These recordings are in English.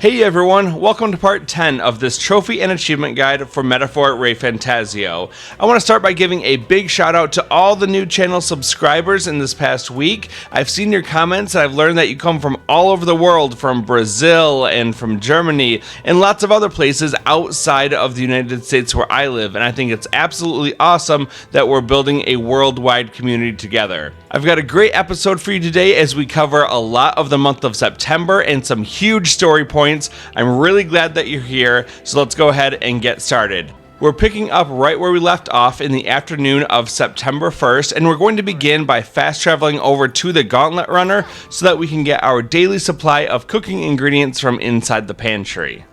Hey everyone, welcome to part 10 of this trophy and achievement guide for Metaphor ReFantazio. I want to start by giving a big shout out to all the new channel subscribers in this past week. I've seen your comments and I've learned that you come from all over the world, from Brazil and from Germany and lots of other places outside of the United States where I live, and I think it's absolutely awesome that we're building a worldwide community together. I've got a great episode for you today as we cover a lot of the month of September and some huge story points. I'm really glad that you're here, so let's go ahead and get started. We're picking up right where we left off in the afternoon of September 1st, and we're going to begin by fast traveling over to the Gauntlet runner so that we can get our daily supply of cooking ingredients from inside the pantry.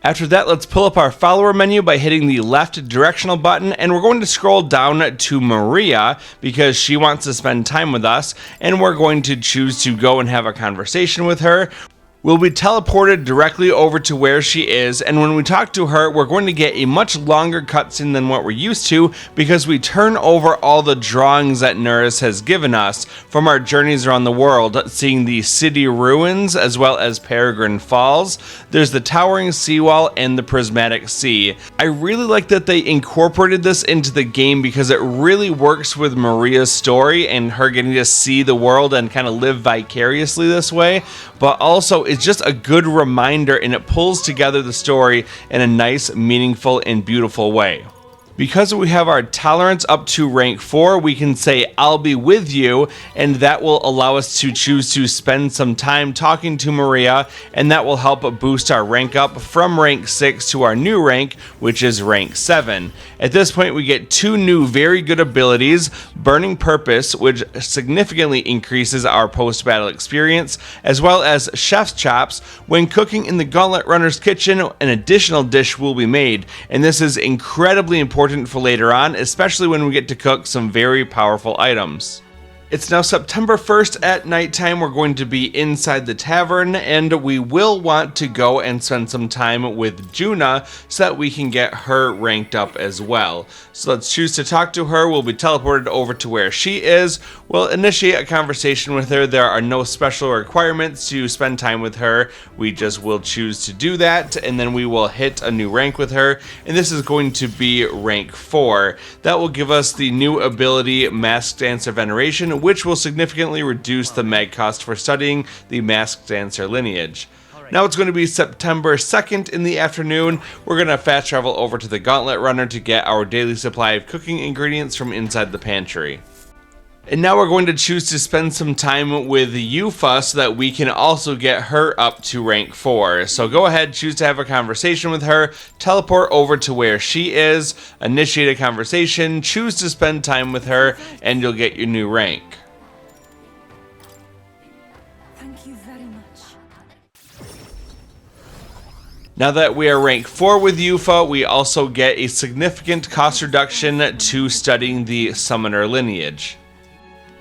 After that, let's pull up our follower menu by hitting the left directional button, and we're going to scroll down to Maria because she wants to spend time with us, and we're going to choose to go and have a conversation with her. We'll be teleported directly over to where she is, and when we talk to her, we're going to get a much longer cutscene than what we're used to because we turn over all the drawings that Neuras has given us from our journeys around the world, seeing the city ruins as well as Peregrine Falls. There's the towering seawall and the prismatic sea. I really like that they incorporated this into the game because it really works with Maria's story and her getting to see the world and kind of live vicariously this way, but also it's just a good reminder, and it pulls together the story in a nice, meaningful, and beautiful way. Because we have our tolerance up to rank 4, we can say I'll be with you, and that will allow us to choose to spend some time talking to Maria, and that will help boost our rank up from rank 6 to our new rank, which is rank 7. At this point, we get 2 new very good abilities: Burning Purpose, which significantly increases our post-battle experience, as well as Chef's Chops. When cooking in the Gauntlet Runner's kitchen, an additional dish will be made, and this is incredibly important for later on, especially when we get to cook some very powerful items. It's now September 1st at nighttime. We're going to be inside the tavern, and we will want to go and spend some time with Junah so that we can get her ranked up as well. So let's choose to talk to her. We'll be teleported over to where she is. We'll initiate a conversation with her. There are no special requirements to spend time with her. We just will choose to do that, and then we will hit a new rank with her, and this is going to be rank 4. That will give us the new ability Masked Dancer Veneration, which will significantly reduce the mag cost for studying the Masked Dancer lineage. Now it's going to be September 2nd in the afternoon. We're going to fast travel over to the Gauntlet Runner to get our daily supply of cooking ingredients from inside the pantry. And now we're going to choose to spend some time with Eupha so that we can also get her up to rank 4. So go ahead, choose to have a conversation with her, teleport over to where she is, initiate a conversation, choose to spend time with her, and you'll get your new rank. Thank you very much. Now that we are rank 4 with Eupha, we also get a significant cost reduction to studying the Summoner lineage.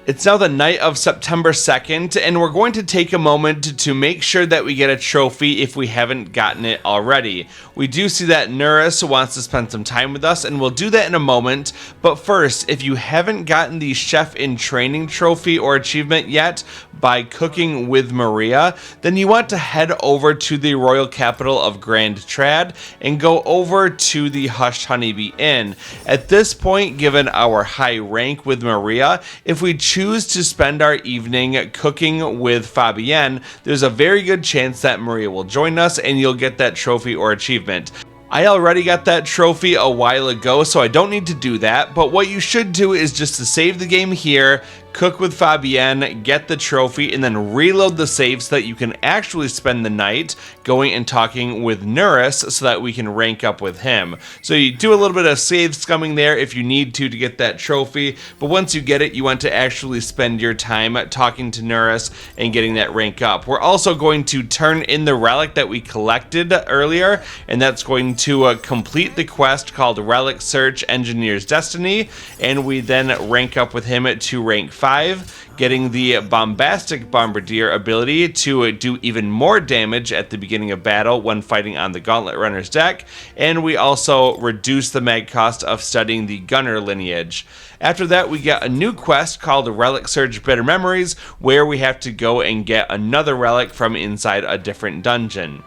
It's now the night of September 2nd, and we're going to take a moment to make sure that we get a trophy if we haven't gotten it already. We do see that Neuras wants to spend some time with us, and we'll do that in a moment. But first, if you haven't gotten the Chef in Training trophy or achievement yet by cooking with Maria, then you want to head over to the royal capital of Grand Trad and go over to the Hushed Honeybee Inn. At this point, given our high rank with Maria, if we choose to spend our evening cooking with Fabienne, there's a very good chance that Maria will join us and you'll get that trophy or achievement. I already got that trophy a while ago, so I don't need to do that, but what you should do is just to save the game here, cook with Fabienne, get the trophy, and then reload the save so that you can actually spend the night going and talking with Neuras so that we can rank up with him. So you do a little bit of save scumming there if you need to get that trophy, but once you get it, you want to actually spend your time talking to Neuras and getting that rank up. We're also going to turn in the relic that we collected earlier, and that's going to complete the quest called Relic Search Engineer's Destiny, and we then rank up with him to rank 5. 5, getting the Bombastic Bombardier ability to do even more damage at the beginning of battle when fighting on the Gauntlet Runner's deck, and we also reduce the mag cost of studying the Gunner lineage. After that, we get a new quest called Relic Surge Bitter Memories, where we have to go and get another relic from inside a different dungeon.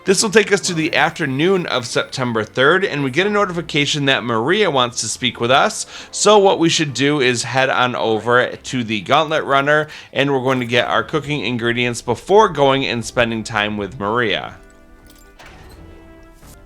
This will take us to the afternoon of September 3rd, and we get a notification that Maria wants to speak with us. So what we should do is head on over to the Gauntlet Runner, and we're going to get our cooking ingredients before going and spending time with Maria.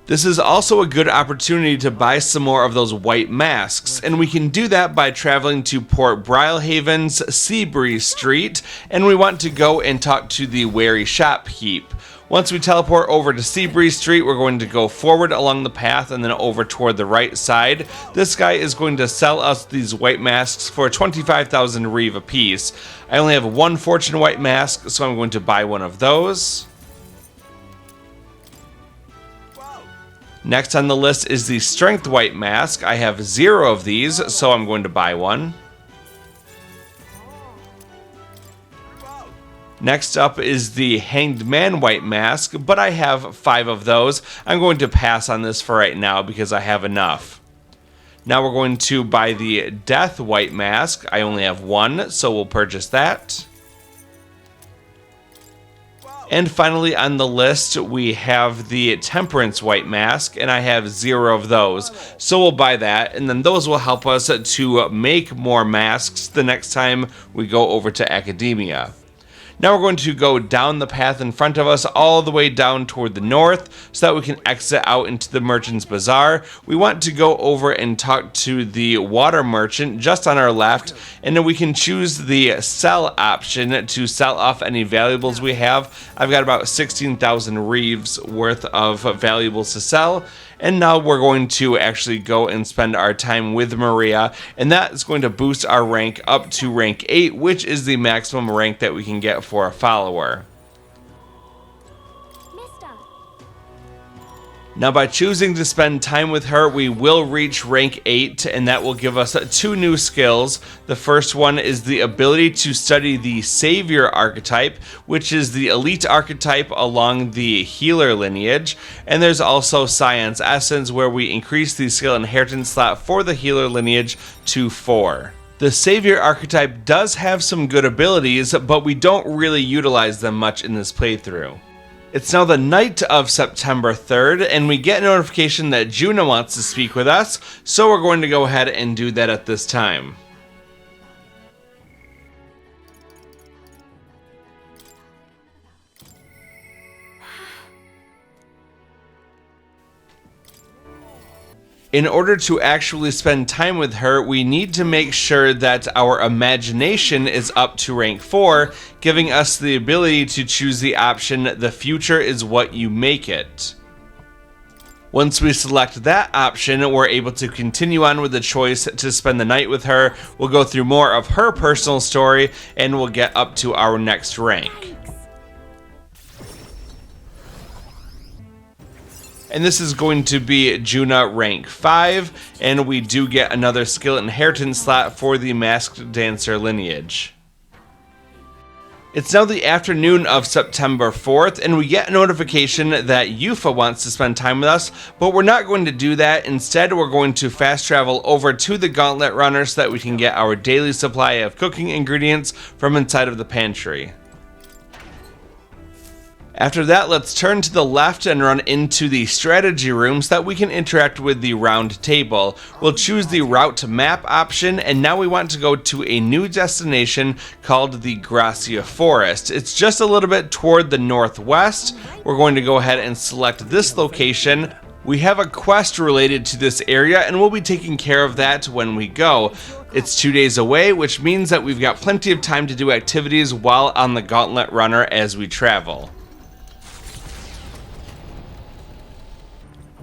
This is also a good opportunity to buy some more of those white masks, and we can do that by traveling to Port Brylehaven's Seabreeze Street, and we want to go and talk to the Wary Shopkeep. Once we teleport over to Seabreeze Street, we're going to go forward along the path and then over toward the right side. This guy is going to sell us these white masks for 25,000 reeve apiece. I only have one fortune white mask, so I'm going to buy one of those. Next on the list is the strength white mask. I have 0 of these, so I'm going to buy one. Next up is the Hanged Man white mask, but I have 5 of those. I'm going to pass on this for right now because I have enough. Now we're going to buy the Death white mask. I only have 1, so we'll purchase that. And finally on the list, we have the Temperance white mask, and I have 0 of those. So we'll buy that, and then those will help us to make more masks the next time we go over to Academia. Now we're going to go down the path in front of us all the way down toward the north so that we can exit out into the Merchant's Bazaar. We want to go over and talk to the Water Merchant just on our left, and then we can choose the sell option to sell off any valuables we have. I've got about 16,000 reeves worth of valuables to sell. And now we're going to actually go and spend our time with Maria, and that is going to boost our rank up to rank 8, which is the maximum rank that we can get for a follower. Now by choosing to spend time with her, we will reach rank 8, and that will give us 2 new skills. The first one is the ability to study the Savior archetype, which is the elite archetype along the healer lineage. And there's also Scion's Essence, where we increase the skill inheritance slot for the healer lineage to 4. The Savior archetype does have some good abilities, but we don't really utilize them much in this playthrough. It's now the night of September 3rd, and we get a notification that Junah wants to speak with us, so we're going to go ahead and do that at this time. In order to actually spend time with her, we need to make sure that our imagination is up to rank 4, giving us the ability to choose the option, "The future is what you make it." Once we select that option, we're able to continue on with the choice to spend the night with her. We'll go through more of her personal story, and we'll get up to our next rank. And this is going to be Junah rank 5, and we do get another skill inheritance slot for the Masked Dancer lineage. It's now the afternoon of September 4th, and we get a notification that Eupha wants to spend time with us, but we're not going to do that. Instead, we're going to fast travel over to the Gauntlet Runner so that we can get our daily supply of cooking ingredients from inside of the pantry. After that, let's turn to the left and run into the strategy room so that we can interact with the round table. We'll choose the route to map option, and now we want to go to a new destination called the Gracia Forest. It's just a little bit toward the northwest. We're going to go ahead and select this location. We have a quest related to this area, and we'll be taking care of that when we go. It's 2 days away, which means that we've got plenty of time to do activities while on the Gauntlet Runner as we travel.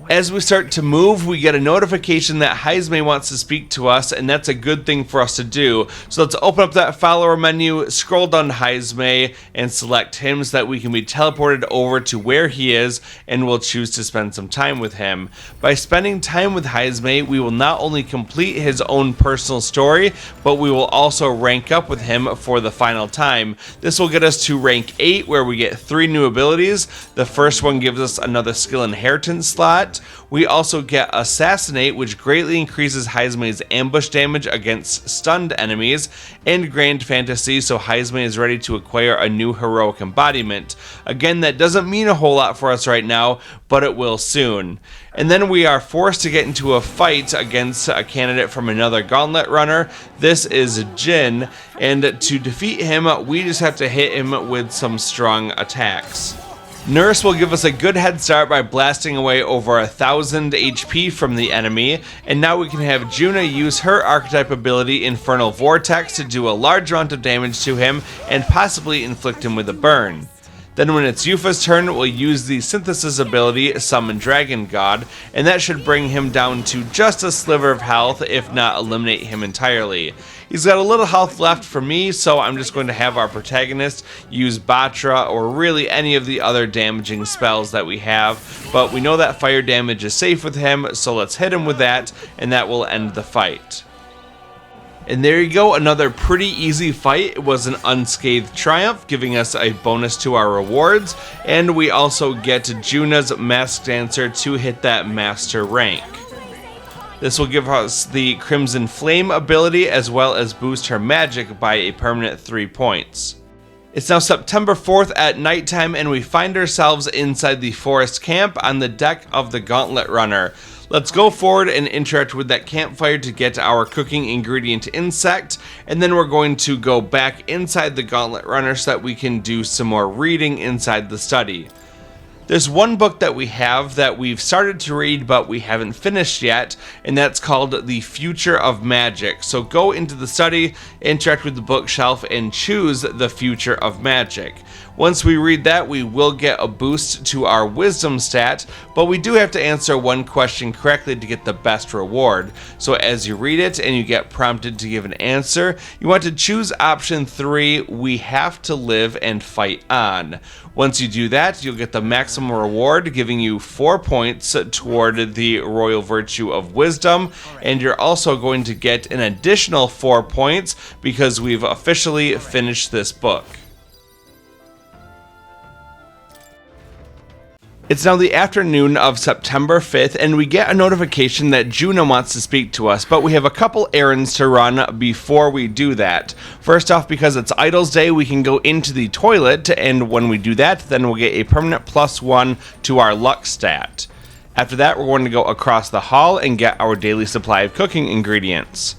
As we start to move, we get a notification that Heismay wants to speak to us, and that's a good thing for us to do. So let's open up that follower menu, scroll down to Heismay, and select him so that we can be teleported over to where he is, and we'll choose to spend some time with him. By spending time with Heismay, we will not only complete his own personal story, but we will also rank up with him for the final time. This will get us to rank 8, where we get 3 new abilities. The first one gives us another skill inheritance slot. We also get Assassinate, which greatly increases Heismay's ambush damage against stunned enemies, and Grand Fantasy, so Heismay is ready to acquire a new heroic embodiment. Again, that doesn't mean a whole lot for us right now, but it will soon. And then we are forced to get into a fight against a candidate from another Gauntlet runner. This is Jin, and to defeat him, we just have to hit him with some strong attacks. Neuras will give us a good head start by blasting away over 1,000 HP from the enemy, and now we can have Junah use her archetype ability Infernal Vortex to do a large amount of damage to him and possibly inflict him with a burn. Then when it's Eupha's turn, we'll use the Synthesis ability Summon Dragon God, and that should bring him down to just a sliver of health, if not eliminate him entirely. He's got a little health left for me, so I'm just going to have our protagonist use Batra or really any of the other damaging spells that we have, but we know that fire damage is safe with him, so let's hit him with that, and that will end the fight. And there you go, another pretty easy fight. It was an unscathed triumph, giving us a bonus to our rewards, and we also get Junah's Masked Dancer to hit that master rank. This will give us the Crimson Flame ability as well as boost her magic by a permanent 3 points. It's now September 4th at nighttime, and we find ourselves inside the forest camp on the deck of the Gauntlet Runner. Let's go forward and interact with that campfire to get our cooking ingredient insect, and then we're going to go back inside the Gauntlet Runner so that we can do some more reading inside the study. There's one book that we have that we've started to read but we haven't finished yet, and that's called The Future of Magic. So go into the study, interact with the bookshelf, and choose The Future of Magic. Once we read that, we will get a boost to our wisdom stat, but we do have to answer one question correctly to get the best reward. So as you read it and you get prompted to give an answer, you want to choose option 3, We Have to Live and Fight On. Once you do that, you'll get the maximum reward, giving you 4 points toward the royal virtue of wisdom, and you're also going to get an additional 4 points because we've officially finished this book. It's now the afternoon of September 5th, and we get a notification that Junah wants to speak to us, but we have a couple errands to run before we do that. First off, because it's Idols Day, we can go into the toilet, and when we do that, then we'll get a permanent +1 to our luck stat. After that, we're going to go across the hall and get our daily supply of cooking ingredients.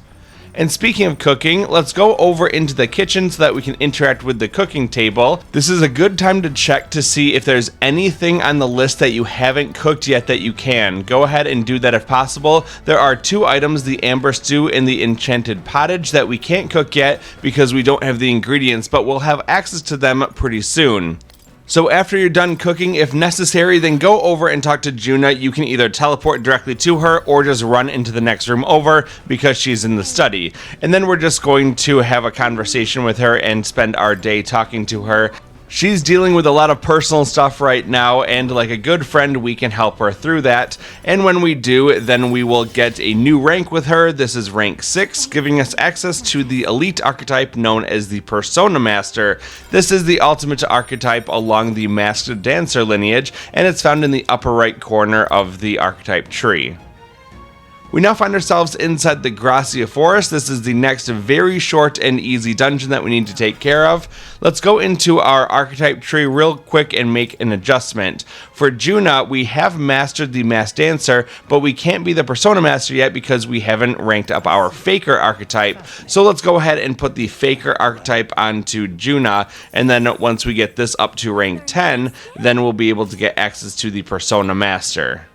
And speaking of cooking, let's go over into the kitchen so that we can interact with the cooking table. This is a good time to check to see if there's anything on the list that you haven't cooked yet that you can. Go ahead and do that if possible. There are 2 items, the Amber Stew and the Enchanted Pottage, that we can't cook yet because we don't have the ingredients, but we'll have access to them pretty soon. So after you're done cooking, if necessary, then go over and talk to Junah. You can either teleport directly to her or just run into the next room over because she's in the study. And then we're just going to have a conversation with her and spend our day talking to her. She's dealing with a lot of personal stuff right now, and like a good friend, we can help her through that. And when we do, then we will get a new rank with her. This is rank 6, giving us access to the elite archetype known as the Persona Master. This is the ultimate archetype along the Masked Dancer lineage, and it's found in the upper right corner of the archetype tree. We now find ourselves inside the Gracia forest. This is the next very short and easy dungeon that we need to take care of. Let's go into our archetype tree real quick and make an adjustment. For Junah, we have mastered the Masked Dancer, but we can't be the Persona Master yet because we haven't ranked up our Faker archetype. So let's go ahead and put the Faker archetype onto Junah, and then once we get this up to rank 10, then we'll be able to get access to the Persona Master.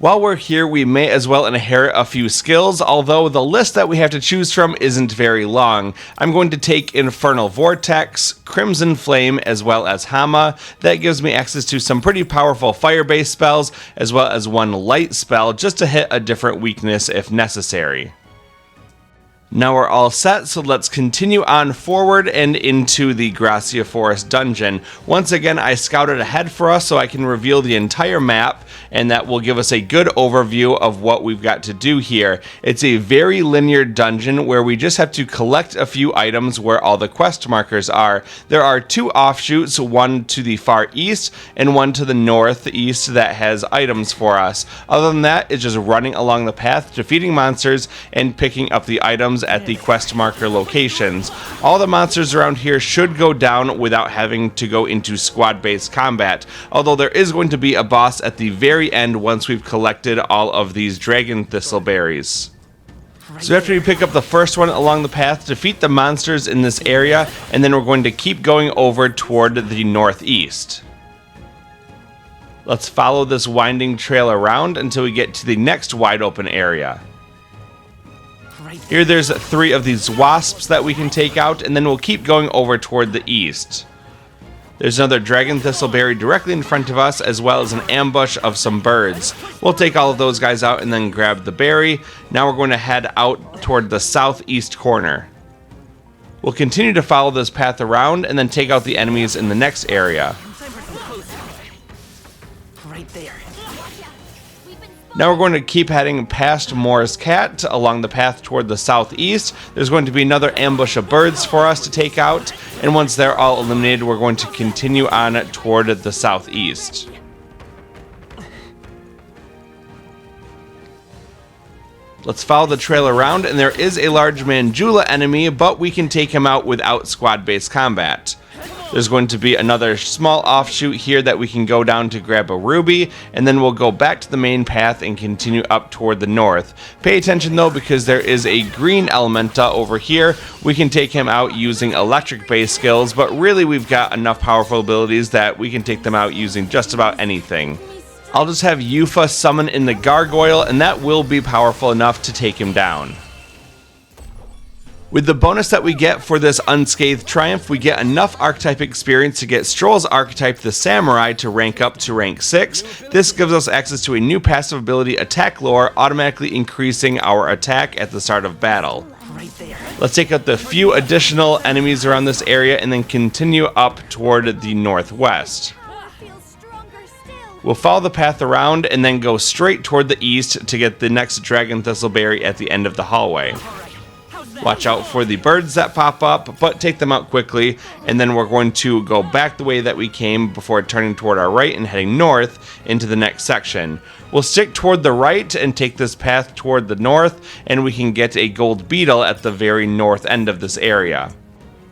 While we're here, we may as well inherit a few skills, although the list that we have to choose from isn't very long. I'm going to take Infernal Vortex, Crimson Flame, as well as Hama. That gives me access to some pretty powerful fire-based spells, as well as one light spell, just to hit a different weakness if necessary. Now we're all set, so let's continue on forward and into the Gracia Forest dungeon. Once again, I scouted ahead for us so I can reveal the entire map, and that will give us a good overview of what we've got to do here. It's a very linear dungeon where we just have to collect a few items where all the quest markers are. There are two offshoots, one to the far east and one to the northeast that has items for us. Other than that, it's just running along the path, defeating monsters, and picking up the items at the quest marker locations. All the monsters around here should go down without having to go into squad-based combat, although there is going to be a boss at the very end once we've collected all of these dragon thistleberries. So after we pick up the first one along the path, defeat the monsters in this area, and then we're going to keep going over toward the northeast. Let's follow this winding trail around until we get to the next wide open area. Here there's 3 of these wasps that we can take out, and then we'll keep going over toward the east. There's another dragon thistleberry directly in front of us, as well as an ambush of some birds. We'll take all of those guys out and then grab the berry. Now we're going to head out toward the southeast corner. We'll continue to follow this path around and then take out the enemies in the next area. Right there. Now we're going to keep heading past Moore's Cat along the path toward the southeast. There's going to be another ambush of birds for us to take out, and once they're all eliminated, we're going to continue on toward the southeast. Let's follow the trail around, and there is a large Manjula enemy, but we can take him out without squad-based combat. There's going to be another small offshoot here that we can go down to grab a ruby, and then we'll go back to the main path and continue up toward the north. Pay attention though, because there is a green Elementa over here. We can take him out using electric-based skills, but really we've got enough powerful abilities that we can take them out using just about anything. I'll just have Eupha summon in the gargoyle, and that will be powerful enough to take him down. With the bonus that we get for this Unscathed Triumph, we get enough archetype experience to get Stroll's archetype, the Samurai, to rank up to rank 6. This gives us access to a new passive ability, Attack Lore, automatically increasing our attack at the start of battle. Let's take out the few additional enemies around this area and then continue up toward the northwest. We'll follow the path around and then go straight toward the east to get the next Dragon Thistleberry at the end of the hallway. Watch out for the birds that pop up, but take them out quickly, and then we're going to go back the way that we came before turning toward our right and heading north into the next section. We'll stick toward the right and take this path toward the north, and we can get a gold beetle at the very north end of this area.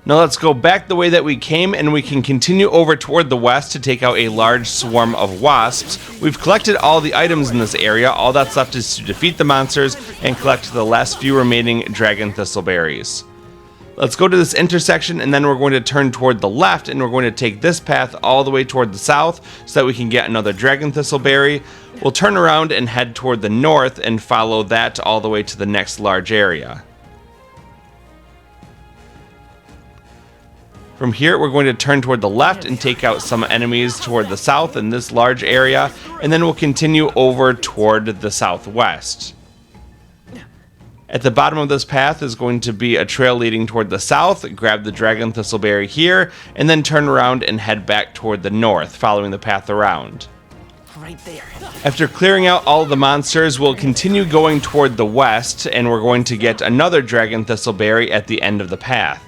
Now let's go back the way that we came, and we can continue over toward the west to take out a large swarm of wasps. We've collected all the items in this area. All that's left is to defeat the monsters and collect the last few remaining dragon thistleberries. Let's go to this intersection, and then we're going to turn toward the left, and we're going to take this path all the way toward the south so that we can get another dragon thistleberry. We'll turn around and head toward the north and follow that all the way to the next large area. From here, we're going to turn toward the left and take out some enemies toward the south in this large area, and then we'll continue over toward the southwest. At the bottom of this path is going to be a trail leading toward the south. Grab the Dragon Thistleberry here, and then turn around and head back toward the north, following the path around. Right there. After clearing out all of the monsters, we'll continue going toward the west, and we're going to get another Dragon Thistleberry at the end of the path.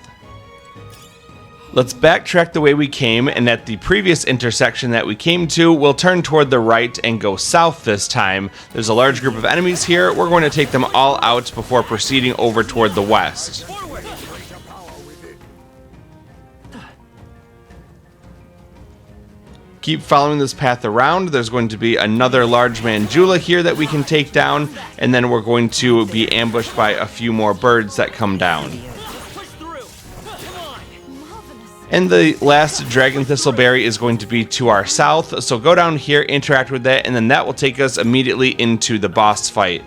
Let's backtrack the way we came, and at the previous intersection that we came to, we'll turn toward the right and go south this time. There's a large group of enemies here. We're going to take them all out before proceeding over toward the west. Keep following this path around. There's going to be another large Manjula here that we can take down, and then we're going to be ambushed by a few more birds that come down. And the last dragon thistleberry is going to be to our south, so go down here, interact with that, and then that will take us immediately into the boss fight.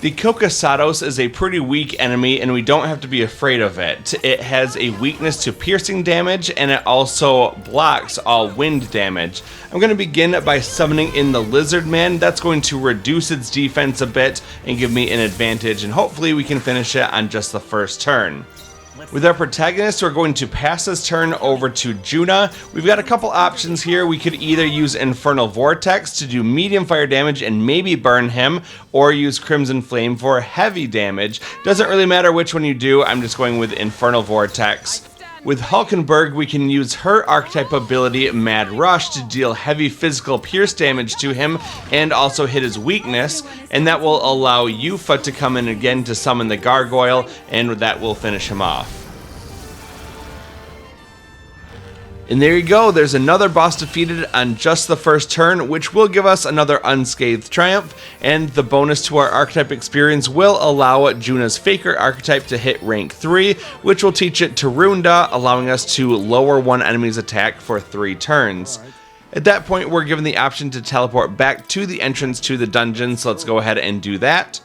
The Kokosados is a pretty weak enemy, and we don't have to be afraid of it. It has a weakness to piercing damage, and it also blocks all wind damage. I'm going to begin by summoning in the Lizard Man. That's going to reduce its defense a bit and give me an advantage, and hopefully we can finish it on just the first turn. With our protagonist, we're going to pass this turn over to Junah. We've got a couple options here. We could either use Infernal Vortex to do medium fire damage and maybe burn him, or use Crimson Flame for heavy damage. Doesn't really matter which one you do, I'm just going with Infernal Vortex. With Hulkenberg, we can use her archetype ability, Mad Rush, to deal heavy physical pierce damage to him and also hit his weakness, and that will allow Eupha to come in again to summon the Gargoyle, and that will finish him off. And there you go, there's another boss defeated on just the first turn, which will give us another unscathed triumph, and the bonus to our archetype experience will allow Junah's Faker archetype to hit rank 3, which will teach it to Runda, allowing us to lower one enemy's attack for 3 turns. At that point, we're given the option to teleport back to the entrance to the dungeon, so let's go ahead and do that.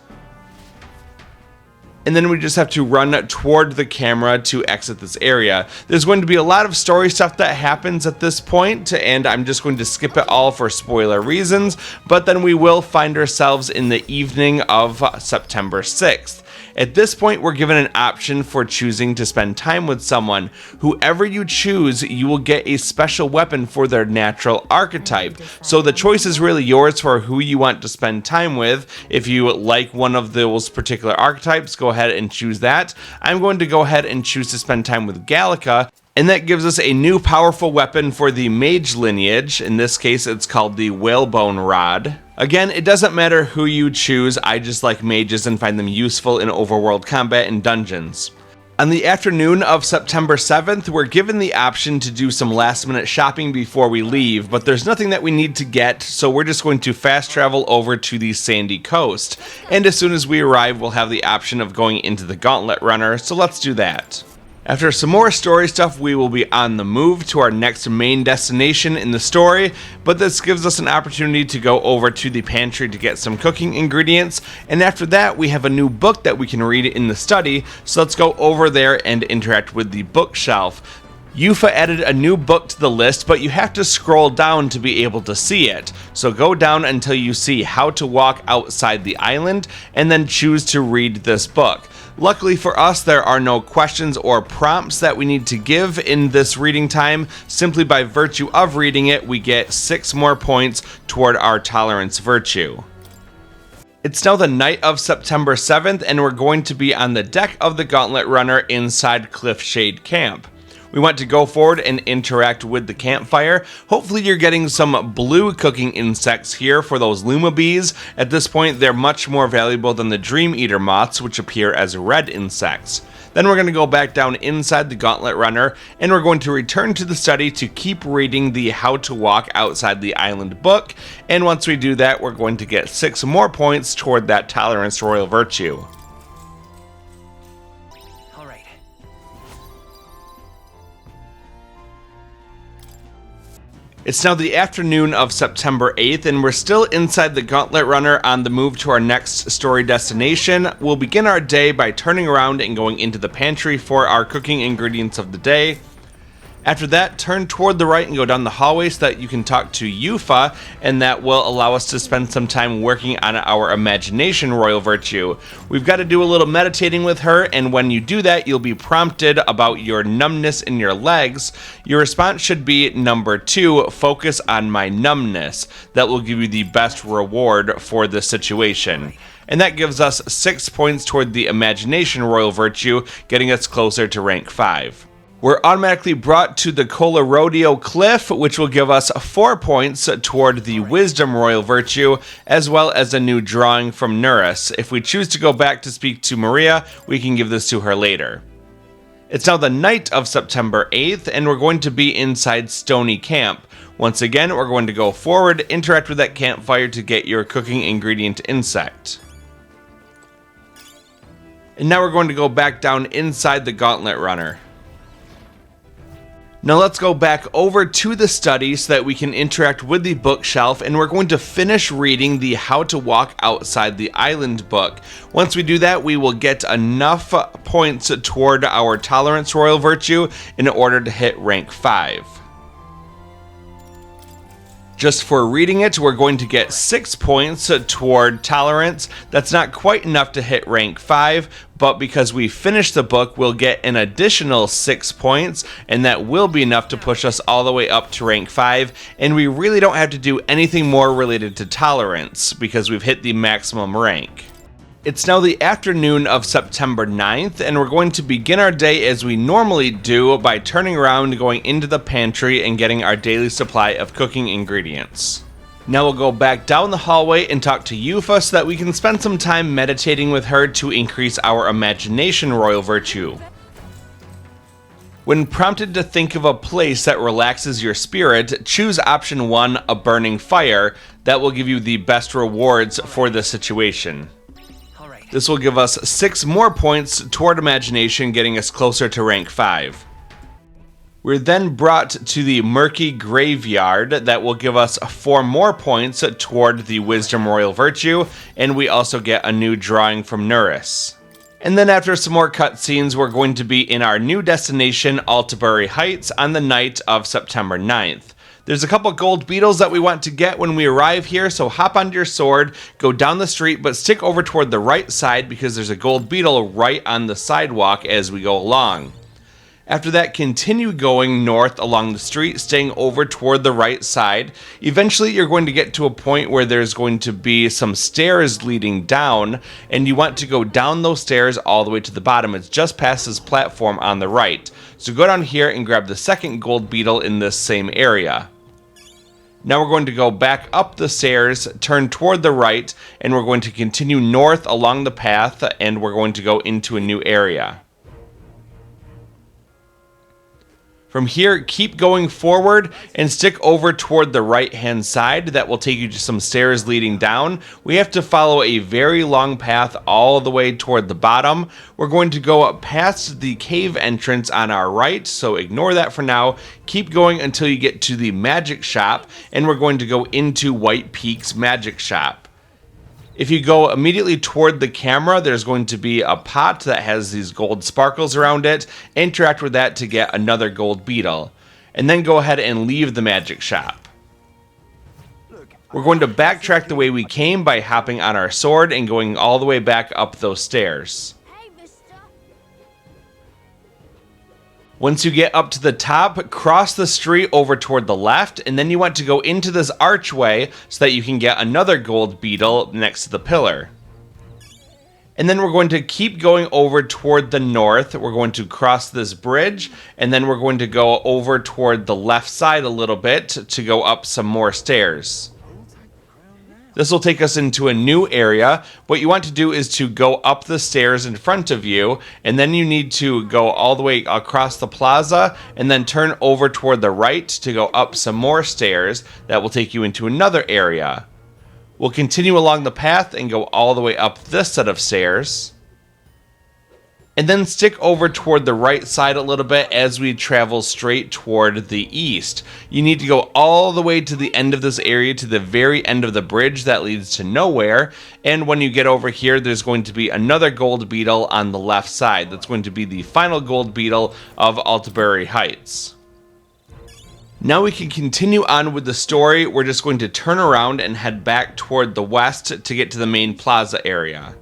And then we just have to run toward the camera to exit this area. There's going to be a lot of story stuff that happens at this point, and I'm just going to skip it all for spoiler reasons, but then we will find ourselves in the evening of September 6th. At this point, we're given an option for choosing to spend time with someone. Whoever you choose, you will get a special weapon for their natural archetype. So the choice is really yours for who you want to spend time with. If you like one of those particular archetypes, go ahead and choose that. I'm going to go ahead and choose to spend time with Gallica, and that gives us a new powerful weapon for the mage lineage. In this case, it's called the Whalebone Rod. Again, it doesn't matter who you choose, I just like mages and find them useful in overworld combat and dungeons. On the afternoon of September 7th, we're given the option to do some last minute shopping before we leave, but there's nothing that we need to get, so we're just going to fast travel over to the sandy coast. And as soon as we arrive, we'll have the option of going into the Gauntlet runner, so let's do that. After some more story stuff, we will be on the move to our next main destination in the story, but this gives us an opportunity to go over to the pantry to get some cooking ingredients, and after that we have a new book that we can read in the study, so let's go over there and interact with the bookshelf. Eupha added a new book to the list, but you have to scroll down to be able to see it. So go down until you see How to Walk Outside the Island, and then choose to read this book. Luckily for us, there are no questions or prompts that we need to give in this reading time. Simply by virtue of reading it, we get 6 more points toward our tolerance virtue. It's now the night of September 7th, and we're going to be on the deck of the Gauntlet Runner inside Cliffshade Camp. We want to go forward and interact with the campfire. Hopefully you're getting some blue cooking insects here for those Luma bees. At this point, they're much more valuable than the Dream Eater moths, which appear as red insects. Then we're going to go back down inside the Gauntlet Runner, and we're going to return to the study to keep reading the How to Walk Outside the Island book. And once we do that, we're going to get 6 more points toward that Tolerance Royal Virtue. It's now the afternoon of September 8th, and we're still inside the Gauntlet Runner on the move to our next story destination. We'll begin our day by turning around and going into the pantry for our cooking ingredients of the day. After that, turn toward the right and go down the hallway so that you can talk to Eupha, and that will allow us to spend some time working on our Imagination Royal Virtue. We've got to do a little meditating with her, and when you do that, you'll be prompted about your numbness in your legs. Your response should be number 2, focus on my numbness. That will give you the best reward for this situation. And that gives us 6 points toward the Imagination Royal Virtue, getting us closer to rank 5. We're automatically brought to the Cola Rodeo Cliff, which will give us 4 points toward the Wisdom Royal Virtue, as well as a new drawing from Neuras. If we choose to go back to speak to Maria, we can give this to her later. It's now the night of September 8th, and we're going to be inside Stony Camp. Once again, we're going to go forward, interact with that campfire to get your cooking ingredient insect. And now we're going to go back down inside the Gauntlet runner. Now let's go back over to the study so that we can interact with the bookshelf, and we're going to finish reading the How to Walk Outside the Island book. Once we do that, we will get enough points toward our Tolerance Royal Virtue in order to hit rank 5. Just for reading it, we're going to get 6 points toward Tolerance. That's not quite enough to hit rank 5, but because we finished the book, we'll get an additional 6 points, and that will be enough to push us all the way up to rank 5, and we really don't have to do anything more related to Tolerance, because we've hit the maximum rank. It's now the afternoon of September 9th, and we're going to begin our day as we normally do by turning around, going into the pantry, and getting our daily supply of cooking ingredients. Now we'll go back down the hallway and talk to Eupha so that we can spend some time meditating with her to increase our imagination royal virtue. When prompted to think of a place that relaxes your spirit, choose option 1, a burning fire. That will give you the best rewards for the situation. This will give us 6 more points toward imagination, getting us closer to rank 5. We're then brought to the murky graveyard. That will give us 4 more points toward the wisdom royal virtue, and we also get a new drawing from Neuras. And then after some more cutscenes, we're going to be in our new destination, Altabury Heights, on the night of September 9th. There's a couple gold beetles that we want to get when we arrive here, so hop onto your sword, go down the street, but stick over toward the right side because there's a gold beetle right on the sidewalk as we go along. After that, continue going north along the street, staying over toward the right side. Eventually, you're going to get to a point where there's going to be some stairs leading down, and you want to go down those stairs all the way to the bottom. It's just past this platform on the right. So go down here and grab the second gold beetle in this same area. Now we're going to go back up the stairs, turn toward the right, and we're going to continue north along the path, and we're going to go into a new area. From here, keep going forward and stick over toward the right-hand side. That will take you to some stairs leading down. We have to follow a very long path all the way toward the bottom. We're going to go up past the cave entrance on our right, so ignore that for now. Keep going until you get to the magic shop, and we're going to go into White Peak's magic shop. If you go immediately toward the camera, there's going to be a pot that has these gold sparkles around it. Interact with that to get another gold beetle. And then go ahead and leave the magic shop. We're going to backtrack the way we came by hopping on our sword and going all the way back up those stairs. Once you get up to the top, cross the street over toward the left, and then you want to go into this archway so that you can get another gold beetle next to the pillar. And then we're going to keep going over toward the north. We're going to cross this bridge, and then we're going to go over toward the left side a little bit to go up some more stairs. This will take us into a new area. What you want to do is to go up the stairs in front of you, and then you need to go all the way across the plaza, and then turn over toward the right to go up some more stairs. That will take you into another area. We'll continue along the path and go all the way up this set of stairs. And then stick over toward the right side a little bit as we travel straight toward the east. You need to go all the way to the end of this area, to the very end of the bridge that leads to nowhere. And when you get over here, there's going to be another gold beetle on the left side. That's going to be the final gold beetle of Altabury Heights. Now we can continue on with the story. We're just going to turn around and head back toward the west to get to the main plaza area.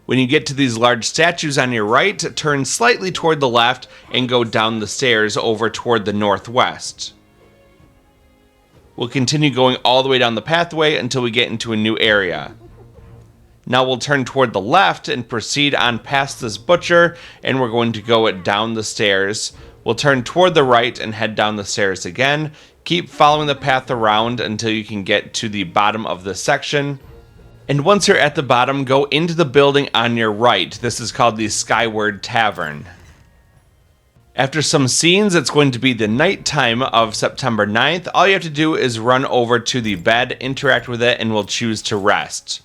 When you get to these large statues on your right, turn slightly toward the left and go down the stairs over toward the northwest. We'll continue going all the way down the pathway until we get into a new area. Now we'll turn toward the left and proceed on past this butcher, and we're going to go down the stairs. We'll turn toward the right and head down the stairs again. Keep following the path around until you can get to the bottom of this section. And once you're at the bottom, go into the building on your right. This is called the Skyward Tavern. After some scenes, it's going to be the nighttime of September 9th. All you have to do is run over to the bed, interact with it, and we'll choose to rest.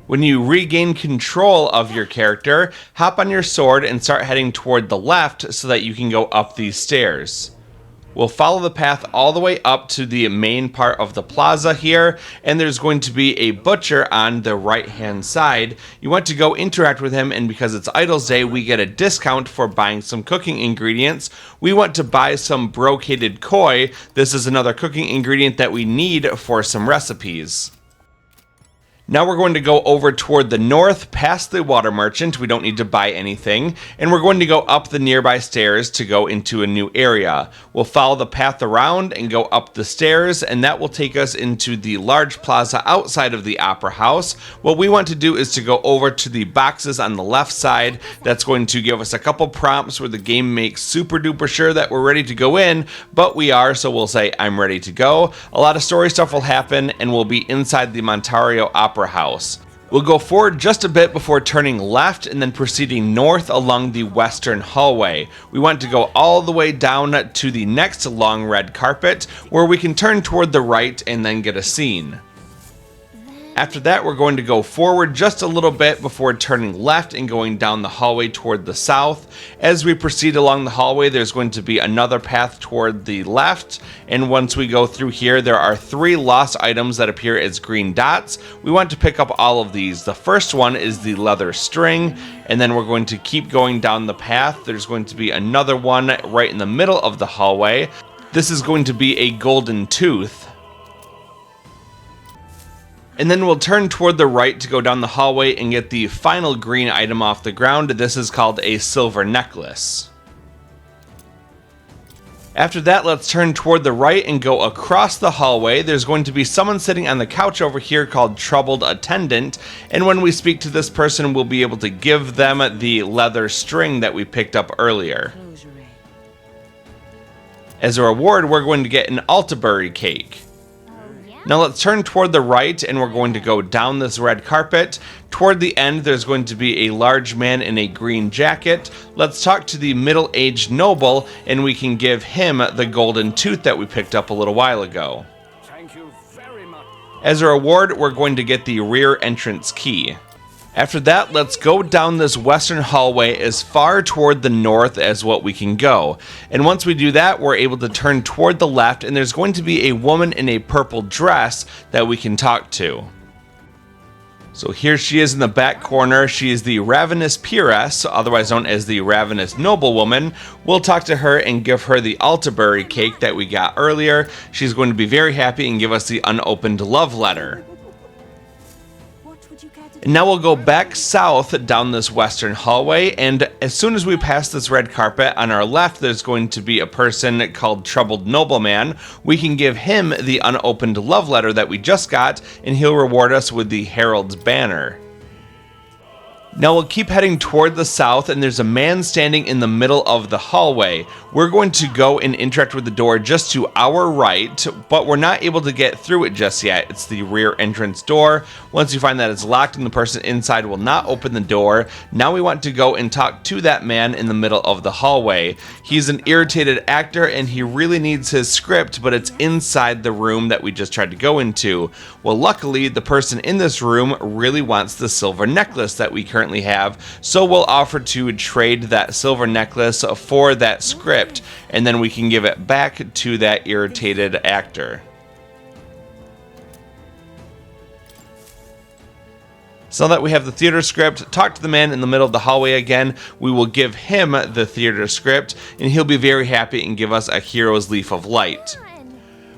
When you regain control of your character, hop on your sword and start heading toward the left so that you can go up these stairs. We'll follow the path all the way up to the main part of the plaza here, and there's going to be a butcher on the right hand side. You want to go interact with him, and because it's Idols Day, we get a discount for buying some cooking ingredients. We want to buy some brocaded koi. This is another cooking ingredient that we need for some recipes. Now we're going to go over toward the north, past the water merchant. We don't need to buy anything. And we're going to go up the nearby stairs to go into a new area. We'll follow the path around and go up the stairs, and that will take us into the large plaza outside of the Opera House. What we want to do is to go over to the boxes on the left side. That's going to give us a couple prompts where the game makes super duper sure that we're ready to go in, but we are, so we'll say, I'm ready to go. A lot of story stuff will happen, and we'll be inside the Montario Opera House. We'll go forward just a bit before turning left and then proceeding north along the western hallway. We want to go all the way down to the next long red carpet where we can turn toward the right and then get a scene. After that, we're going to go forward just a little bit before turning left and going down the hallway toward the south. As we proceed along the hallway, there's going to be another path toward the left, and once we go through here, there are 3 lost items that appear as green dots. We want to pick up all of these. The first one is the leather string, and then we're going to keep going down the path. There's going to be another one right in the middle of the hallway. This is going to be a golden tooth. And then we'll turn toward the right to go down the hallway and get the final green item off the ground. This is called a silver necklace. After that, let's turn toward the right and go across the hallway. There's going to be someone sitting on the couch over here called Troubled Attendant, and when we speak to this person, we'll be able to give them the leather string that we picked up earlier. As a reward, we're going to get an Altabury cake. Now let's turn toward the right and we're going to go down this red carpet. Toward the end, there's going to be a large man in a green jacket. Let's talk to the middle-aged noble and we can give him the golden tooth that we picked up a little while ago. Thank you very much. As a reward, we're going to get the rear entrance key. After that, let's go down this western hallway as far toward the north as what we can go. And once we do that, we're able to turn toward the left, and there's going to be a woman in a purple dress that we can talk to. So here she is in the back corner. She is the Ravenous Peeress, otherwise known as the Ravenous Noblewoman. We'll talk to her and give her the Altabury cake that we got earlier. She's going to be very happy and give us the unopened love letter. And now we'll go back south down this western hallway, and as soon as we pass this red carpet, on our left there's going to be a person called Troubled Nobleman. We can give him the unopened love letter that we just got, and he'll reward us with the Herald's Banner. Now we'll keep heading toward the south, and there's a man standing in the middle of the hallway. We're going to go and interact with the door just to our right, but we're not able to get through it just yet. It's the rear entrance door. Once you find that it's locked and the person inside will not open the door, now we want to go and talk to that man in the middle of the hallway. He's an irritated actor and he really needs his script, but it's inside the room that we just tried to go into. Well, luckily, the person in this room really wants the silver necklace that we currently have, so we'll offer to trade that silver necklace for that script, and then we can give it back to that irritated actor. So that we have the theater script, talk to the man in the middle of the hallway again, we will give him the theater script, and he'll be very happy and give us a Hero's Leaf of Light.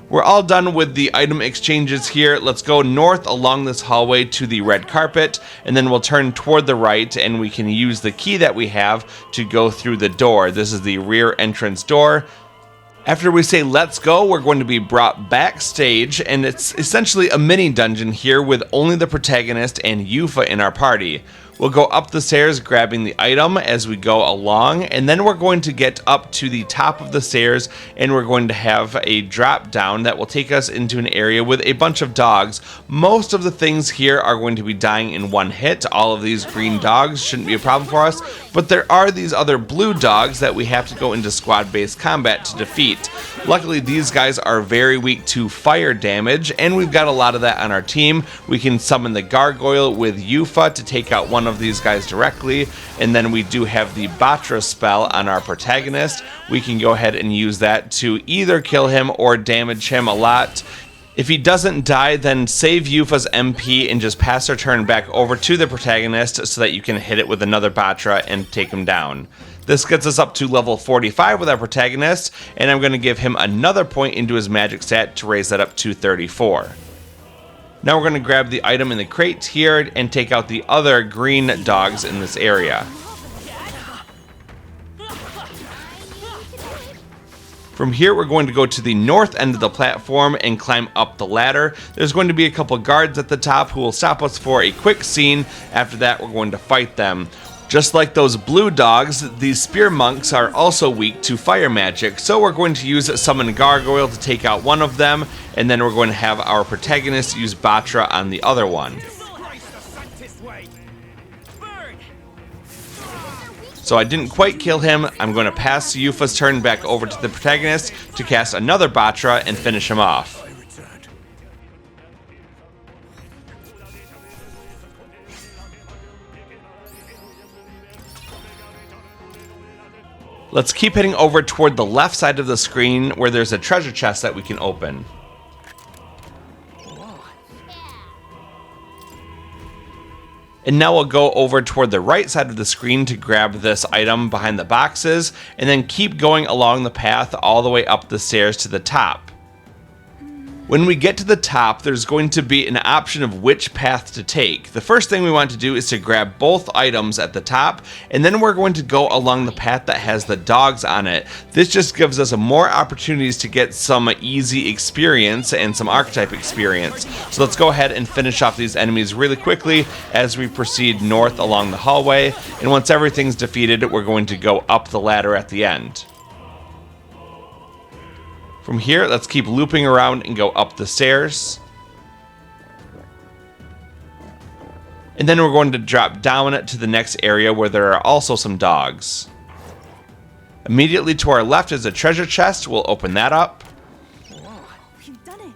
We're all done with the item exchanges here. Let's go north along this hallway to the red carpet, and then we'll turn toward the right, and we can use the key that we have to go through the door. This is the rear entrance door. After we say let's go, we're going to be brought backstage, and it's essentially a mini dungeon here with only the protagonist and Eupha in our party. We'll go up the stairs grabbing the item as we go along, and then we're going to get up to the top of the stairs and we're going to have a drop down that will take us into an area with a bunch of dogs. Most of the things here are going to be dying in one hit. All of these green dogs shouldn't be a problem for us, but there are these other blue dogs that we have to go into squad-based combat to defeat. Luckily, these guys are very weak to fire damage, and we've got a lot of that on our team. We can summon the gargoyle with Eupha to take out one of these guys directly, and then we do have the Batra spell on our protagonist. We can go ahead and use that to either kill him or damage him a lot. If he doesn't die, then save Eupha's MP and just pass our turn back over to the protagonist so that you can hit it with another Batra and take him down. This gets us up to level 45 with our protagonist, and I'm going to give him another point into his magic stat to raise that up to 34. Now we're going to grab the item in the crate here and take out the other green dogs in this area. From here, we're going to go to the north end of the platform and climb up the ladder. There's going to be a couple guards at the top who will stop us for a quick scene. After that, we're going to fight them. Just like those blue dogs, these spear monks are also weak to fire magic, so we're going to use Summon Gargoyle to take out one of them, and then we're going to have our protagonist use Batra on the other one. So I didn't quite kill him. I'm going to pass Eupha's turn back over to the protagonist to cast another Batra and finish him off. Let's keep heading over toward the left side of the screen where there's a treasure chest that we can open. And now we'll go over toward the right side of the screen to grab this item behind the boxes, and then keep going along the path all the way up the stairs to the top. When we get to the top, there's going to be an option of which path to take. The first thing we want to do is to grab both items at the top, and then we're going to go along the path that has the dogs on it. This just gives us more opportunities to get some easy experience and some archetype experience. So let's go ahead and finish off these enemies really quickly as we proceed north along the hallway, and once everything's defeated, we're going to go up the ladder at the end. From here, let's keep looping around and go up the stairs. And then we're going to drop down to the next area where there are also some dogs. Immediately to our left is a treasure chest. We'll open that up. We've done it.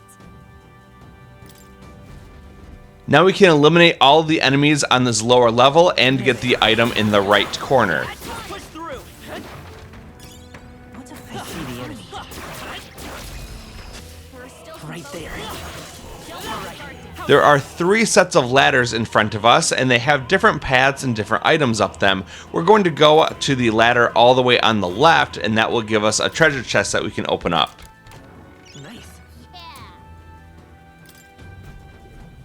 Now we can eliminate all of the enemies on this lower level and get the item in the right corner. What a face. Right there. There are 3 sets of ladders in front of us, and they have different paths and different items up them. We're going to go to the ladder all the way on the left, and that will give us a treasure chest that we can open up. Nice.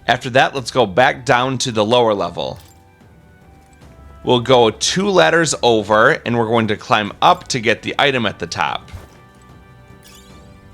After that, let's go back down to the lower level. We'll go 2 ladders over, and we're going to climb up to get the item at the top.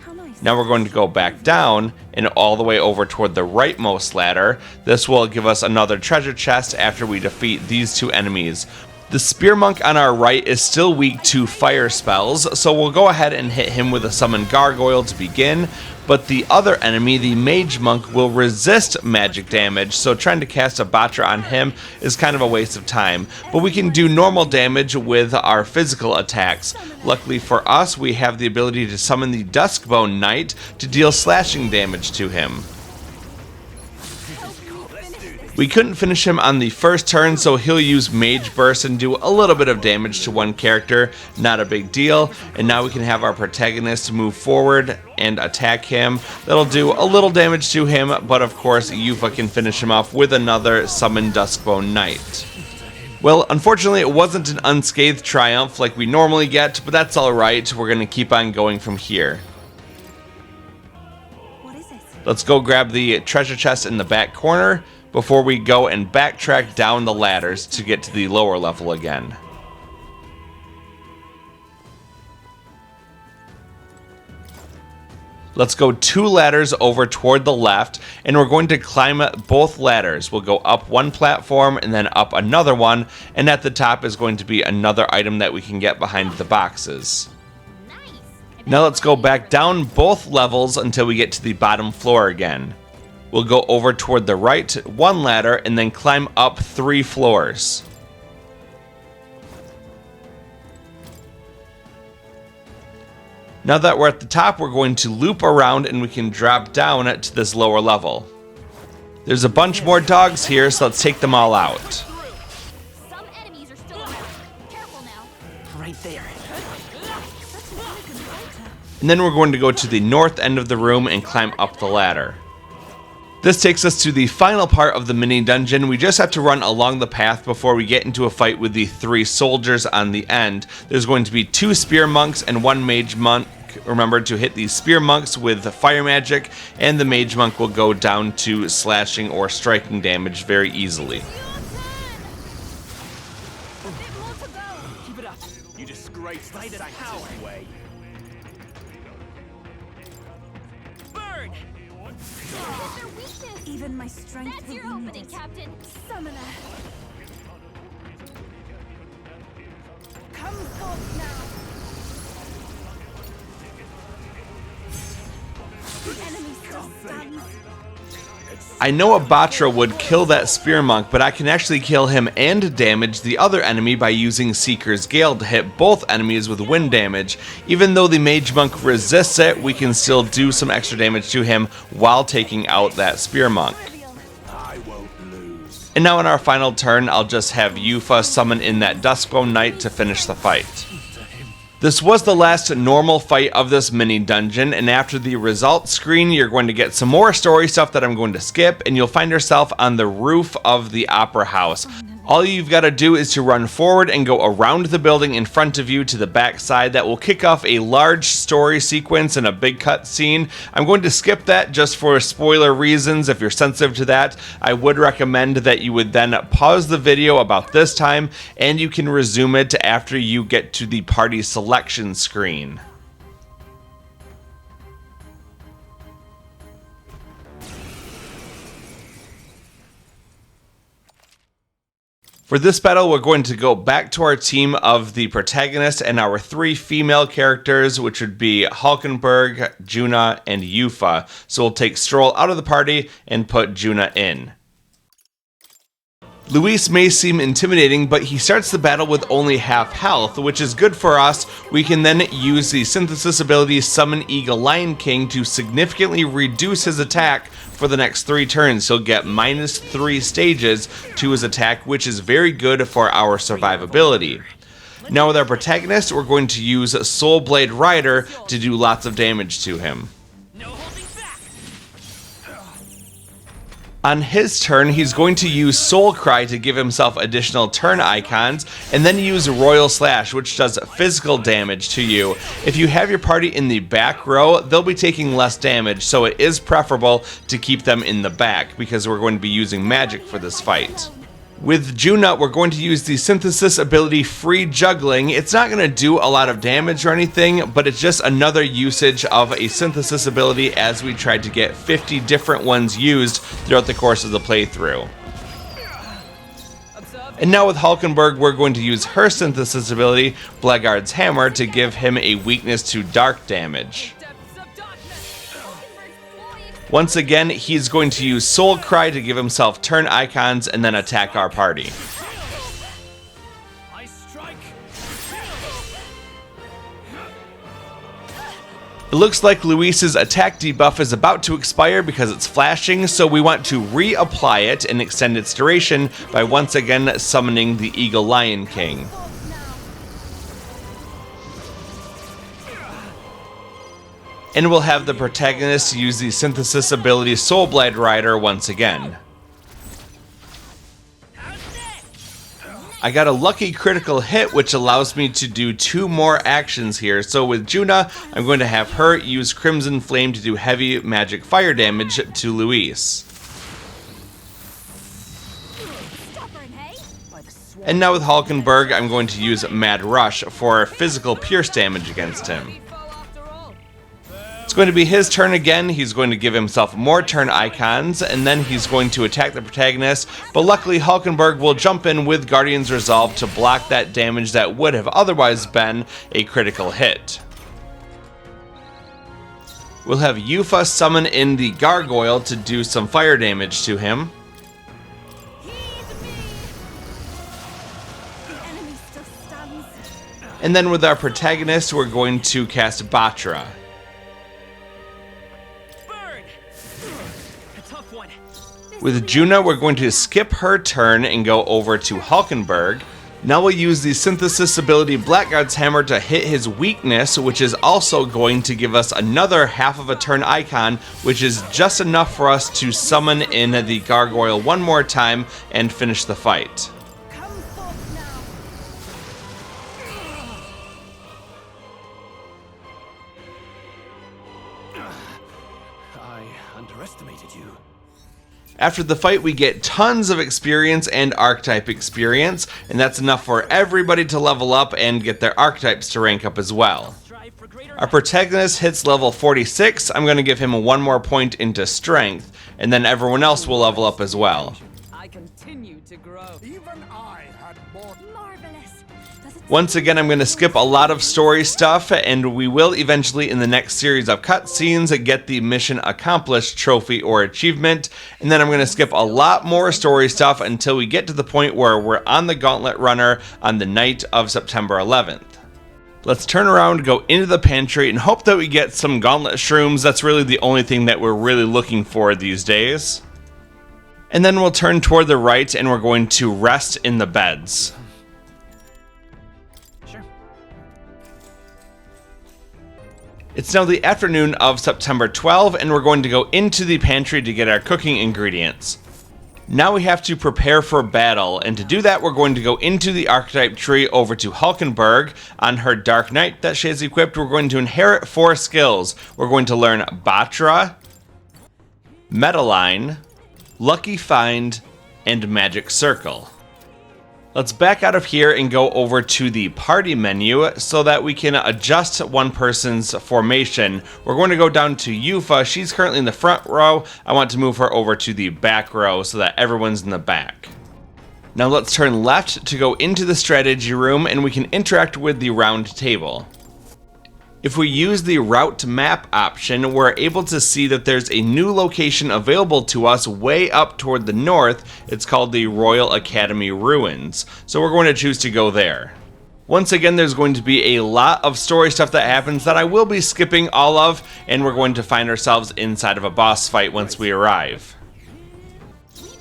How nice. Now we're going to go back down and all the way over toward the rightmost ladder. This will give us another treasure chest after we defeat these 2 enemies. The spear monk on our right is still weak to fire spells, so we'll go ahead and hit him with a summon gargoyle to begin, but the other enemy, the mage monk, will resist magic damage, so trying to cast a Batra on him is kind of a waste of time. But we can do normal damage with our physical attacks. Luckily for us, we have the ability to summon the Duskbone Knight to deal slashing damage to him. We couldn't finish him on the first turn, so he'll use Mage Burst and do a little bit of damage to one character, not a big deal. And now we can have our protagonist move forward and attack him. That'll do a little damage to him, but of course Eupha can finish him off with another Summon Duskbone Knight. Well, unfortunately it wasn't an unscathed triumph like we normally get, but that's alright. We're going to keep on going from here. What is it? Let's go grab the treasure chest in the back corner before we go and backtrack down the ladders to get to the lower level again. Let's go 2 ladders over toward the left, and we're going to climb both ladders. We'll go up one platform and then up another one, and at the top is going to be another item that we can get behind the boxes. Now let's go back down both levels until we get to the bottom floor again. We'll go over toward the right 1 ladder and then climb up 3 floors. Now that we're at the top, we're going to loop around and we can drop down to this lower level. There's a bunch more dogs here, so let's take them all out. Some enemies are still around. Careful now. Right there. And then we're going to go to the north end of the room and climb up the ladder. This takes us to the final part of the mini dungeon. We just have to run along the path before we get into a fight with the 3 soldiers on the end. There's going to be 2 spear monks and 1 mage monk. Remember to hit these spear monks with fire magic, and the mage monk will go down to slashing or striking damage very easily. Keep it up. You disgrace the sanctuary. Burn! Their weakness. Even my strength That's will your be opening, needed. Captain. Summoner. Come forth now. The enemy still stands. I know a Batra would kill that spear monk, but I can actually kill him and damage the other enemy by using Seeker's Gale to hit both enemies with wind damage. Even though the mage monk resists it, we can still do some extra damage to him while taking out that spear monk. I won't lose. And now in our final turn, I'll just have Eupha summon in that Duskbone Knight to finish the fight. This was the last normal fight of this mini dungeon, and after the results screen, you're going to get some more story stuff that I'm going to skip, and you'll find yourself on the roof of the Opera House. All you've got to do is to run forward and go around the building in front of you to the back side. That will kick off a large story sequence and a big cutscene. I'm going to skip that just for spoiler reasons. If you're sensitive to that, I would recommend that you would then pause the video about this time, and you can resume it after you get to the party selection screen. For this battle, we're going to go back to our team of the protagonist and our 3 female characters, which would be Hulkenberg, Junah, and Eupha. So we'll take Stroll out of the party and put Junah in. Luis may seem intimidating, but he starts the battle with only half health, which is good for us. We can then use the synthesis ability Summon Eagle Lion King to significantly reduce his attack for the next 3 turns. He'll get -3 stages to his attack, which is very good for our survivability. Now with our protagonist, we're going to use Soul Blade Rider to do lots of damage to him. No holding back. On his turn, he's going to use Soul Cry to give himself additional turn icons, and then use Royal Slash, which does physical damage to you. If you have your party in the back row, they'll be taking less damage, so it is preferable to keep them in the back, because we're going to be using magic for this fight. With Junah, we're going to use the synthesis ability Free Juggling. It's not going to do a lot of damage or anything, but it's just another usage of a synthesis ability as we tried to get 50 different ones used throughout the course of the playthrough. And now with Hulkenberg, we're going to use her synthesis ability, Blackguard's Hammer, to give him a weakness to dark damage. Once again, he's going to use Soul Cry to give himself turn icons and then attack our party. I strike. It looks like Luis's attack debuff is about to expire because it's flashing, so we want to reapply it and extend its duration by once again summoning the Eagle Lion King. And we'll have the protagonist use the synthesis ability Soul Blade Rider once again. I got a lucky critical hit, which allows me to do 2 more actions here. So with Junah, I'm going to have her use Crimson Flame to do heavy magic fire damage to Luis. And now with Hulkenberg, I'm going to use Mad Rush for physical pierce damage against him. It's going to be his turn again. He's going to give himself more turn icons, and then he's going to attack the protagonist, but luckily Hulkenberg will jump in with Guardian's Resolve to block that damage that would have otherwise been a critical hit. We'll have Eupha summon in the Gargoyle to do some fire damage to him. Enemy still stands. And then with our protagonist, we're going to cast Batra. Burn! A tough one. With Junah, we're going to skip her turn and go over to Hulkenberg. Now we'll use the Synthesis ability Blackguard's Hammer to hit his weakness, which is also going to give us another half of a turn icon, which is just enough for us to summon in the Gargoyle one more time and finish the fight. Come forth now. I underestimated you. After the fight, we get tons of experience and archetype experience, and that's enough for everybody to level up and get their archetypes to rank up as well. Strive for greater Our protagonist hits level 46. I'm going to give him one more point into strength, and then everyone else will level up as well. I continue to grow. Even I had more. Marvelous. Does it Once again, I'm going to skip a lot of story stuff, and we will eventually, in the next series of cutscenes, get the Mission Accomplished trophy or achievement, and then I'm going to skip a lot more story stuff until we get to the point where we're on the Gauntlet Runner on the night of September 11th. Let's turn around, go into the pantry, and hope that we get some Gauntlet shrooms. That's really the only thing that we're really looking for these days. And then we'll turn toward the right, and we're going to rest in the beds. Sure. It's now the afternoon of September 12, and we're going to go into the pantry to get our cooking ingredients. Now we have to prepare for battle, and to do that we're going to go into the archetype tree over to Hulkenberg. On her Dark Knight that she has equipped, we're going to inherit 4 skills. We're going to learn Batra, Metaline, Lucky Find, and Magic Circle. Let's back out of here and go over to the party menu so that we can adjust one person's formation. We're going to go down to Eupha. She's currently in the front row. I want to move her over to the back row so that everyone's in the back. Now let's turn left to go into the strategy room, and we can interact with the round table. If we use the route map option, we're able to see that there's a new location available to us way up toward the north. It's called the Royal Academy Ruins. So we're going to choose to go there. Once again, there's going to be a lot of story stuff that happens that I will be skipping all of, and we're going to find ourselves inside of a boss fight once we arrive.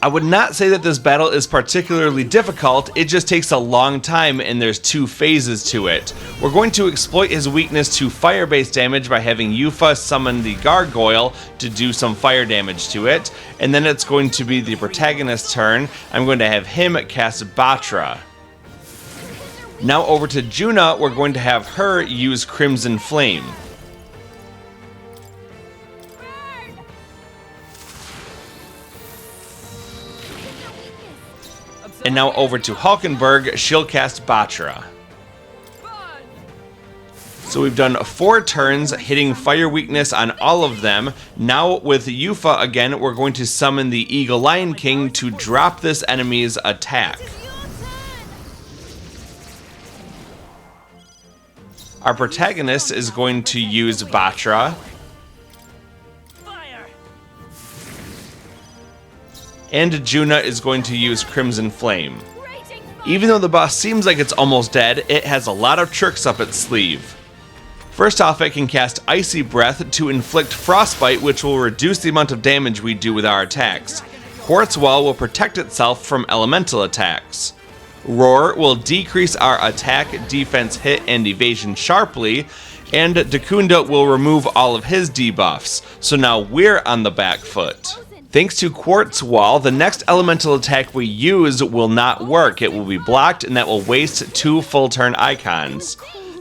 I would not say that this battle is particularly difficult, it just takes a long time and there's 2 phases to it. We're going to exploit his weakness to fire-based damage by having Eupha summon the Gargoyle to do some fire damage to it, and then it's going to be the protagonist's turn. I'm going to have him cast Batra. Now over to Junah, we're going to have her use Crimson Flame. And now over to Hulkenberg, she'll cast Batra. So we've done 4 turns, hitting fire weakness on all of them. Now with Eupha again, we're going to summon the Eagle Lion King to drop this enemy's attack. Our protagonist is going to use Batra. Fire! And Junah is going to use Crimson Flame. Even though the boss seems like it's almost dead, it has a lot of tricks up its sleeve. First off, it can cast Icy Breath to inflict Frostbite, which will reduce the amount of damage we do with our attacks. Quartz Wall will protect itself from elemental attacks. Roar will decrease our attack, defense, hit, and evasion sharply, and Dakunda will remove all of his debuffs, so now we're on the back foot. Thanks to Quartz Wall, the next elemental attack we use will not work. It will be blocked, and that will waste 2 full turn icons.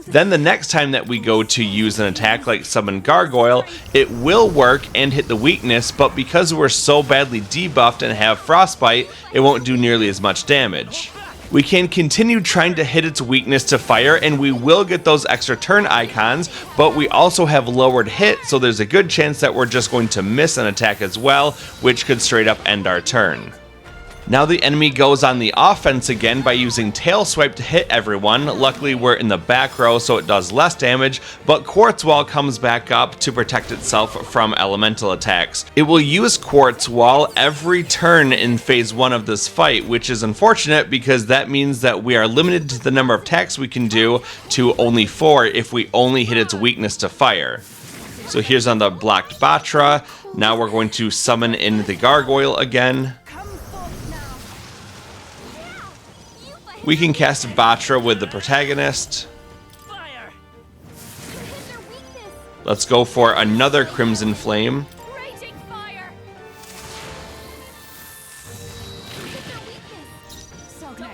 Then the next time that we go to use an attack like Summon Gargoyle, it will work and hit the weakness, but because we're so badly debuffed and have Frostbite, it won't do nearly as much damage. We can continue trying to hit its weakness to fire, and we will get those extra turn icons, but we also have lowered hit, so there's a good chance that we're just going to miss an attack as well, which could straight up end our turn. Now the enemy goes on the offense again by using Tail Swipe to hit everyone. Luckily we're in the back row so it does less damage, but Quartz Wall comes back up to protect itself from elemental attacks. It will use Quartz Wall every turn in phase 1 of this fight, which is unfortunate because that means that we are limited to the number of attacks we can do to only 4 if we only hit its weakness to fire. So here's on the blocked Batra. Now we're going to summon in the Gargoyle again. We can cast Batra with the protagonist. Fire! Let's go for another Crimson Flame. Raging fire.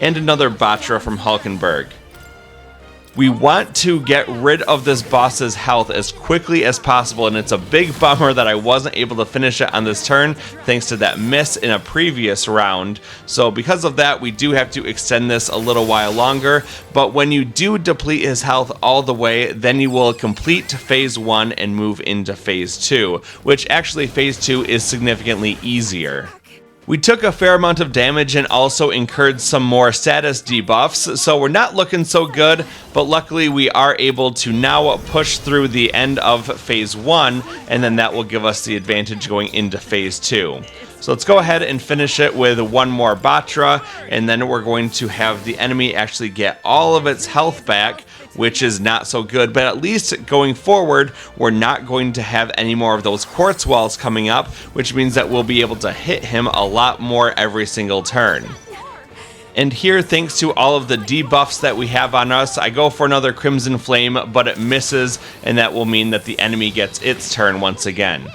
And another Batra from Hulkenberg. We want to get rid of this boss's health as quickly as possible, and it's a big bummer that I wasn't able to finish it on this turn thanks to that miss in a previous round. So because of that, we do have to extend this a little while longer, but when you do deplete his health all the way, then you will complete phase 1 and move into phase 2, which actually phase 2 is significantly easier. We took a fair amount of damage and also incurred some more status debuffs, so we're not looking so good, but luckily we are able to now push through the end of phase 1, and then that will give us the advantage going into phase 2. So let's go ahead and finish it with one more Batra, and then we're going to have the enemy actually get all of its health back, which is not so good, but at least going forward, we're not going to have any more of those quartz walls coming up, which means that we'll be able to hit him a lot more every single turn. And here, thanks to all of the debuffs that we have on us, I go for another Crimson Flame, but it misses, and that will mean that the enemy gets its turn once again.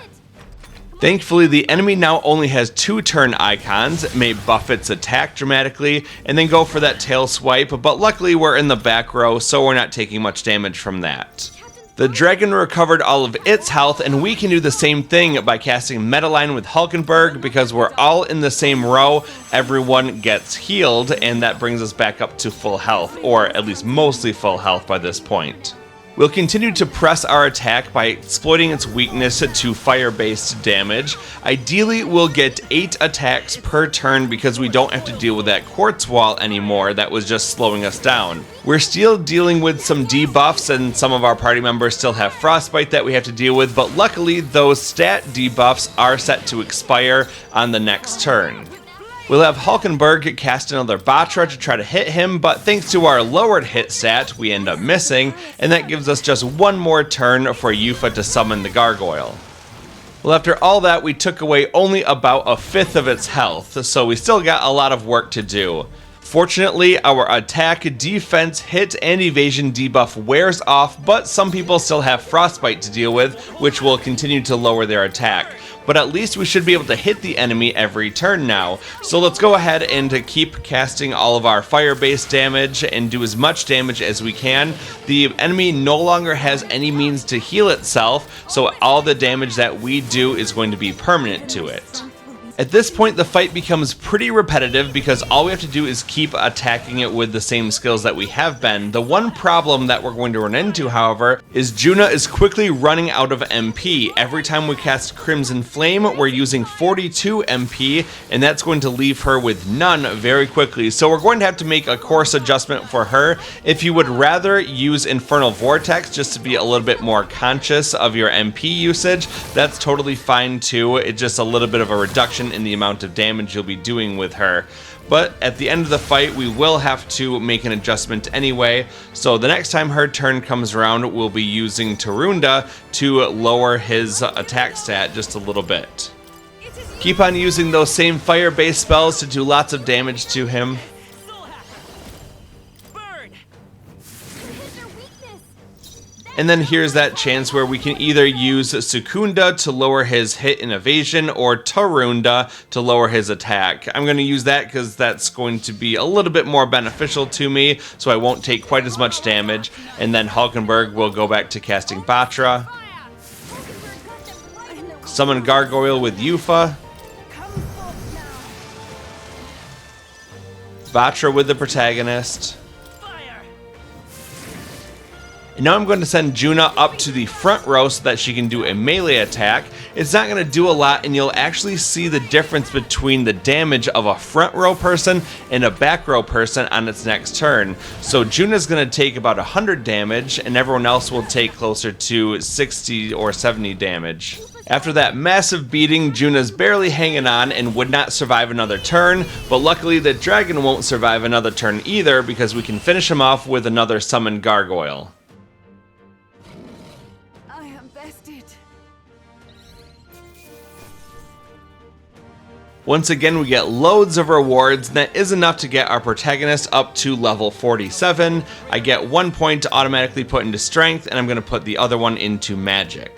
Thankfully, the enemy now only has 2 turn icons. It may buff its attack dramatically and then go for that tail swipe, but luckily we're in the back row, so we're not taking much damage from that. The dragon recovered all of its health, and we can do the same thing by casting Metaline with Hulkenberg because we're all in the same row. Everyone gets healed, and that brings us back up to full health, or at least mostly full health by this point. We'll continue to press our attack by exploiting its weakness to fire-based damage. Ideally, we'll get 8 attacks per turn because we don't have to deal with that quartz wall anymore that was just slowing us down. We're still dealing with some debuffs, and some of our party members still have frostbite that we have to deal with, but luckily those stat debuffs are set to expire on the next turn. We'll have Hulkenberg cast another Batra to try to hit him, but thanks to our lowered hit stat, we end up missing, and that gives us just one more turn for Eupha to summon the Gargoyle. Well, after all that, we took away only about a fifth of its health, so we still got a lot of work to do. Fortunately, our attack, defense, hit, and evasion debuff wears off, but some people still have frostbite to deal with, which will continue to lower their attack. But at least we should be able to hit the enemy every turn now. So let's go ahead and keep casting all of our fire-based damage and do as much damage as we can. The enemy no longer has any means to heal itself, so all the damage that we do is going to be permanent to it. At this point, the fight becomes pretty repetitive because all we have to do is keep attacking it with the same skills that we have been. The one problem that we're going to run into, however, is Junah is quickly running out of MP. Every time we cast Crimson Flame, we're using 42 MP, and that's going to leave her with none very quickly. So we're going to have to make a course adjustment for her. If you would rather use Infernal Vortex just to be a little bit more conscious of your MP usage, that's totally fine too. It's just a little bit of a reduction in the amount of damage you'll be doing with her. But at the end of the fight, we will have to make an adjustment anyway. So the next time her turn comes around, we'll be using Tarunda to lower his attack stat just a little bit. Keep on using those same fire-based spells to do lots of damage to him. And then here's that chance where we can either use Secunda to lower his hit and evasion or Tarunda to lower his attack. I'm going to use that because that's going to be a little bit more beneficial to me, so I won't take quite as much damage. And then Hulkenberg will go back to casting Batra. Summon Gargoyle with Eupha. Vatra with the protagonist. Fire! And now I'm going to send Junah up to the front row so that she can do a melee attack. It's not going to do a lot, and you'll actually see the difference between the damage of a front row person and a back row person on its next turn. So Junah's going to take about 100 damage, and everyone else will take closer to 60 or 70 damage. After that massive beating, Junah's barely hanging on and would not survive another turn, but luckily the dragon won't survive another turn either because we can finish him off with another summoned gargoyle. I am bested. Once again, we get loads of rewards, and that is enough to get our protagonist up to level 47. I get 1 point to automatically put into strength, and I'm going to put the other one into magic.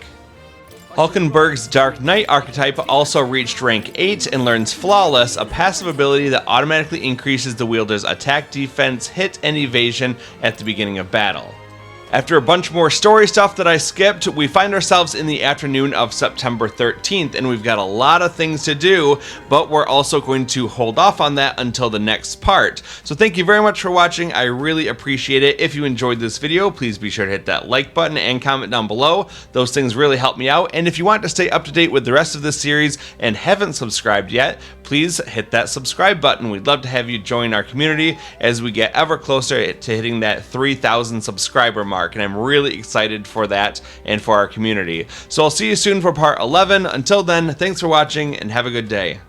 Hulkenberg's Dark Knight archetype also reached rank 8 and learns Flawless, a passive ability that automatically increases the wielder's attack, defense, hit, and evasion at the beginning of battle. After a bunch more story stuff that I skipped, we find ourselves in the afternoon of September 13th, and we've got a lot of things to do, but we're also going to hold off on that until the next part. So thank you very much for watching. I really appreciate it. If you enjoyed this video, please be sure to hit that like button and comment down below. Those things really help me out. And if you want to stay up to date with the rest of this series and haven't subscribed yet, please hit that subscribe button. We'd love to have you join our community as we get ever closer to hitting that 3,000 subscriber mark. And I'm really excited for that and for our community. So I'll see you soon for part 11. Until then, thanks for watching and have a good day.